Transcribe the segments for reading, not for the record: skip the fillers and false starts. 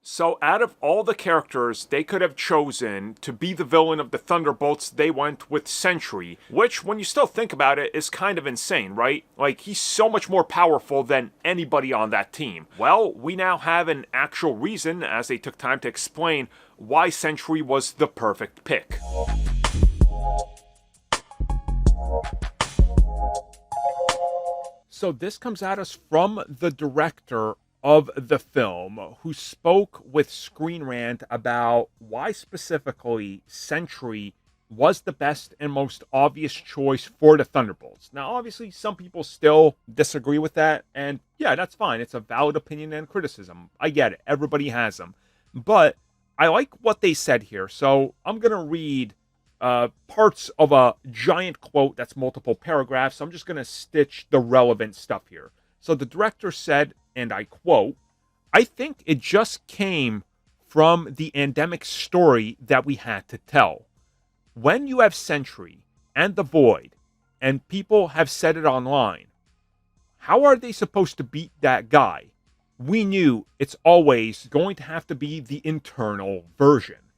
So out of all the characters they could have chosen to be the villain of the Thunderbolts, they went with Sentry, which, when you still think about it, is kind of insane, right? Like, he's so much more powerful than anybody on that team. Well, we now have an actual reason, as they took time to explain, why Sentry was the perfect pick. So this comes at us from the director of the film, who spoke with Screen Rant about why specifically Sentry was the best and most obvious choice for the Thunderbolts. Now, obviously, some people still disagree with that, and yeah, that's fine. It's a valid opinion and criticism. I get it. Everybody has them. But I like what they said here, so I'm going to read parts of a giant quote that's multiple paragraphs. I'm just going to stitch the relevant stuff here. So the director said, and I quote, "I think it just came from the endemic story that we had to tell. When you have Sentry and the Void, and people have said it online, how are they supposed to beat that guy? We knew it's always going to have to be the internal version.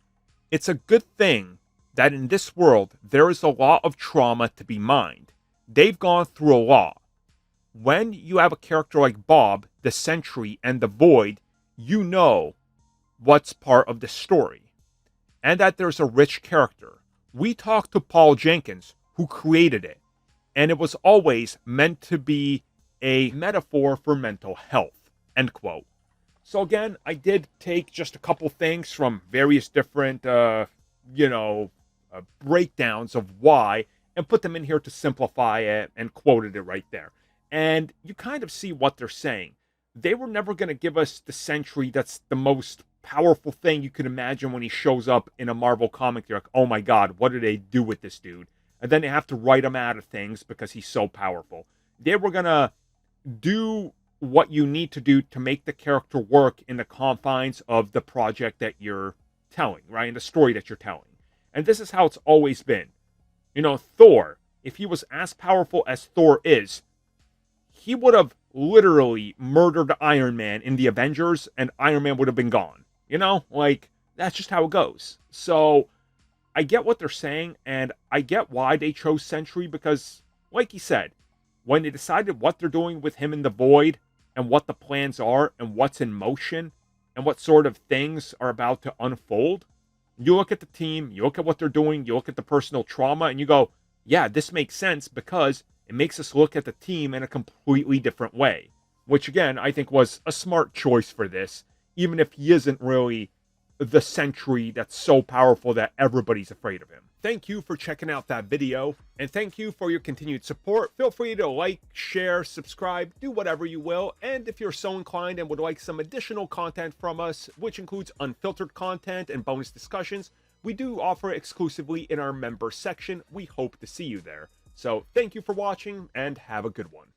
It's a good thing that in this world there is a lot of trauma to be mined. They've gone through a lot. When you have a character like Bob, the Sentry, and the Void, you know what's part of the story. And that there's a rich character. We talked to Paul Jenkins, who created it, and it was always meant to be a metaphor for mental health." End quote. So again, I did take just a couple things from various different, breakdowns of why, and put them in here to simplify it, and quoted it right there. And you kind of see what they're saying. They were never going to give us the Sentry that's the most powerful thing you could imagine when he shows up in a Marvel comic. You're like, oh my god, what do they do with this dude? And then they have to write him out of things because he's so powerful. They were going to do what you need to do to make the character work in the confines of the project that you're telling, right? In the story that you're telling. And this is how it's always been. Thor, if he was as powerful as Thor is, he would have literally murdered Iron Man in the Avengers, and Iron Man would have been gone. That's just how it goes. So, I get what they're saying, and I get why they chose Sentry, because, like he said, when they decided what they're doing with him in the Void, and what the plans are, and what's in motion, and what sort of things are about to unfold, you look at the team, you look at what they're doing, you look at the personal trauma, and you go, yeah, this makes sense, because it makes us look at the team in a completely different way. Which, again, I think was a smart choice for this, even if he isn't really the Sentry that's so powerful that everybody's afraid of him. Thank you for checking out that video, and thank you for your continued support. Feel free to like, share, subscribe, do whatever you will, and if you're so inclined and would like some additional content from us, which includes unfiltered content and bonus discussions, we do offer exclusively in our member section. We hope to see you there. So, thank you for watching, and have a good one.